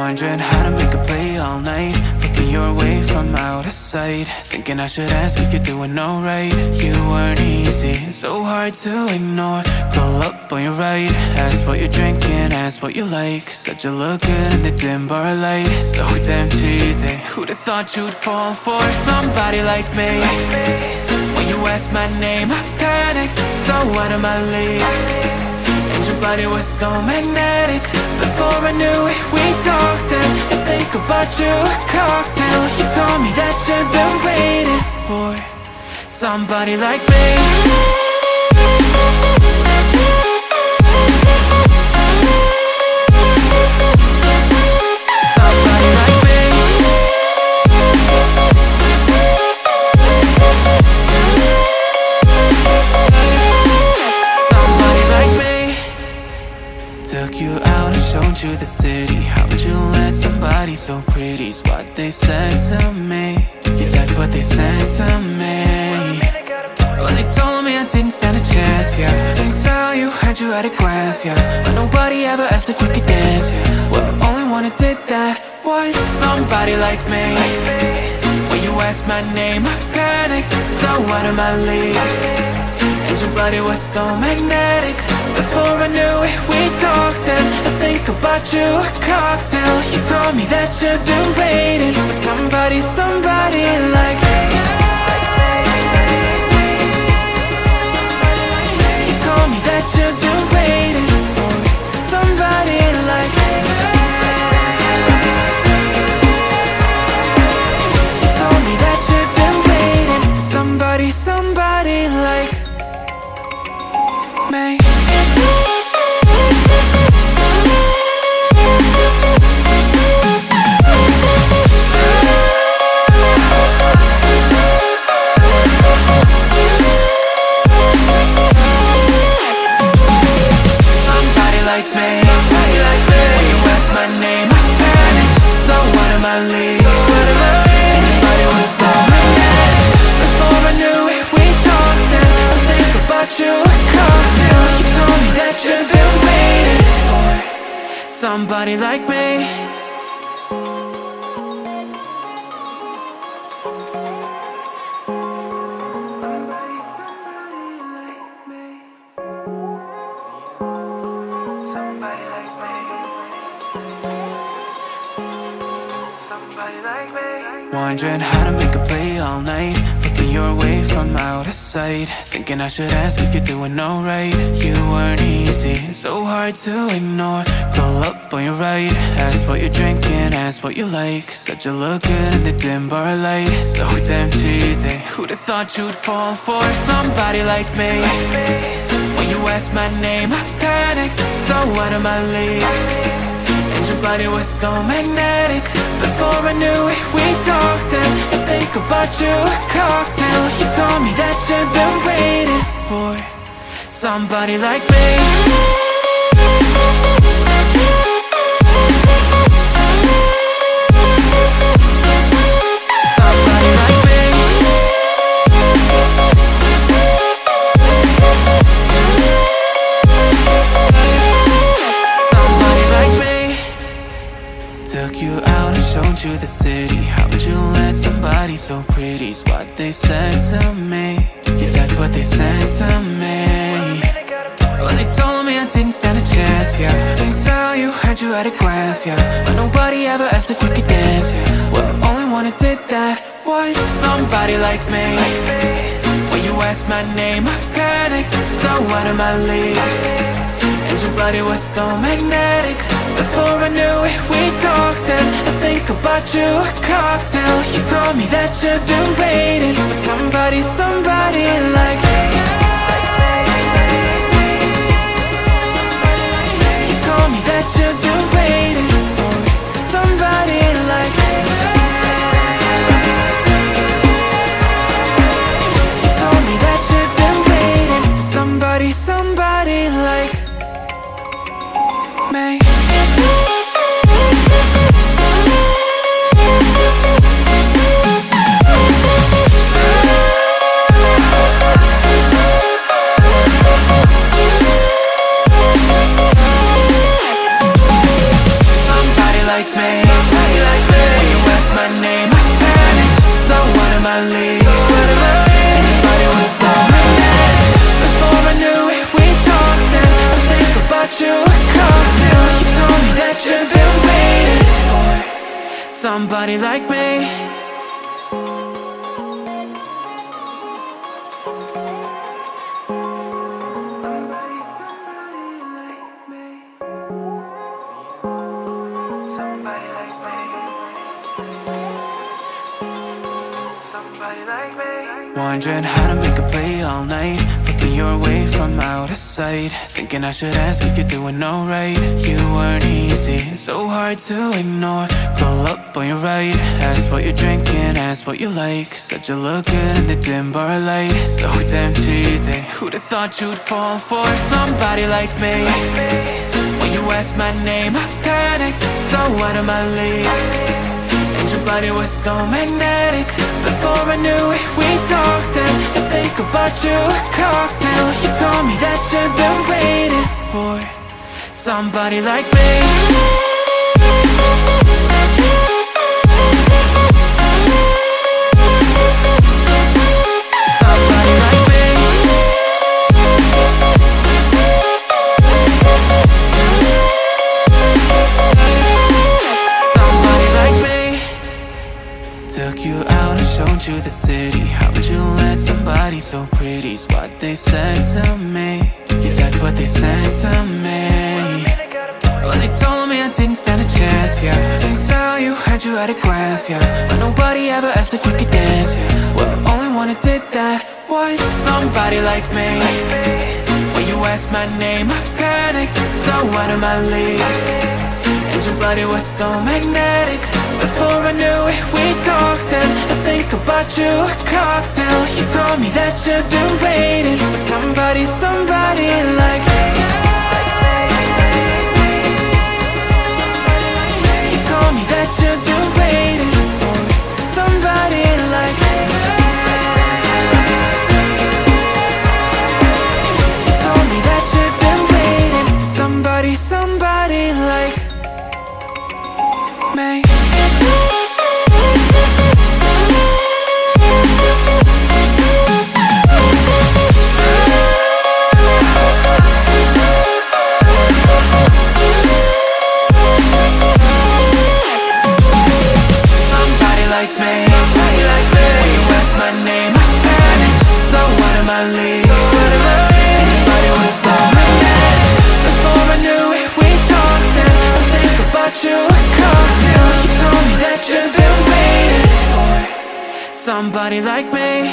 Wondering how to make a play all night, looking your way from out of sight, thinking I should ask if you're doing alright. You weren't easy, so hard to ignore. Pull up on your right, ask what you're drinking, ask what you like. Said you look good in the dim bar light, so damn cheesy. Who'd have thought you'd fall for somebody like me? When you asked my name, I panicked, so out of my league. And your body was so magnetic. Before I knew it, we talked, and I think about you a cocktail. You told me that you've been waiting for somebody like me. Somebody like me. Somebody like me. Took you out and showed you the city. How'd you let somebody so pretty's what they said to me? Yeah, that's what they said to me. Well, they told me I didn't stand a chance, yeah. Face value, had you at a glance, yeah. But nobody ever asked if you could dance, yeah. Well, only one who did that was somebody like me. When you asked my name, I panicked, so out of my league. And your body was so magnetic. Before I knew it, we talked, and I think about you a cocktail. You told me that you've been waiting for somebody, somebody like me. You told me that you've been waiting for somebody like me. You told me that you've been waiting for somebody, somebody like me. Somebody like me. Somebody like me. Wondering how to make a play all night, looking your way from out of sight, thinking I should ask if you're doing alright. You weren't easy, so hard to ignore. Pull up on your right, ask what you're drinking, ask what you like. Said you look good in the dim bar light, so damn cheesy. Who'd have thought you'd fall for somebody like me? When you asked my name, I panicked, so out of my league. And your body was so magnetic. Before I knew it, we talked, and I think about you a cocktail. You told me that you've been waiting for somebody like me. Somebody like me. Somebody like me. Took you out and showed you the city. How'd you let somebody so pretty's what they said to me? Yeah, that's what they said to me. Well, they told me I didn't stand a chance, yeah. Face value, had you at a glance, yeah. But nobody ever asked if you could dance, yeah. Well, only one who did that was somebody like me. When you asked my name, I panicked, so out of my league. And your body was so magnetic. Before I knew it, we talked, and I think about you a cocktail. You told me that you've been waiting for somebody, somebody like me. You told me that you've been waiting for somebody like me. You told me that you've been waiting for somebody, somebody like me. somebody like me. Wondering how to make a play all night, looking your way from out of sight, thinking I should ask if you're doing alright. You weren't easy, so hard to ignore. Pull up on your right, ask what you're drinking, ask what you like. Said you look good in the dim bar light, so damn cheesy. Who'd have thought you'd fall for somebody like me? When you asked my name, I panicked, so out of my league. And your body was so magnetic. Before I knew it, we talked, and I think about you a cocktail. You told me that you've been waiting for somebody like me. Somebody like me. Somebody like me. Took you out and showed you the city. How'd you let somebody so pretty's what they said to me? Yeah, that's what they said to me. Well, they told me I didn't stand a chance, yeah. Face value, had you at a glance, yeah. But nobody ever asked if you could dance, yeah. Well, only one who did that was somebody like me. When you asked my name, I panicked, so out of my league. And your body was so magnetic. Before I knew it, we talked, and I think about you a cocktail. You told me that you've been waiting for somebody, somebody like me. You told me that you've been waiting for somebody like me. You told me that you've been waiting for somebody, somebody like me. Somebody like me.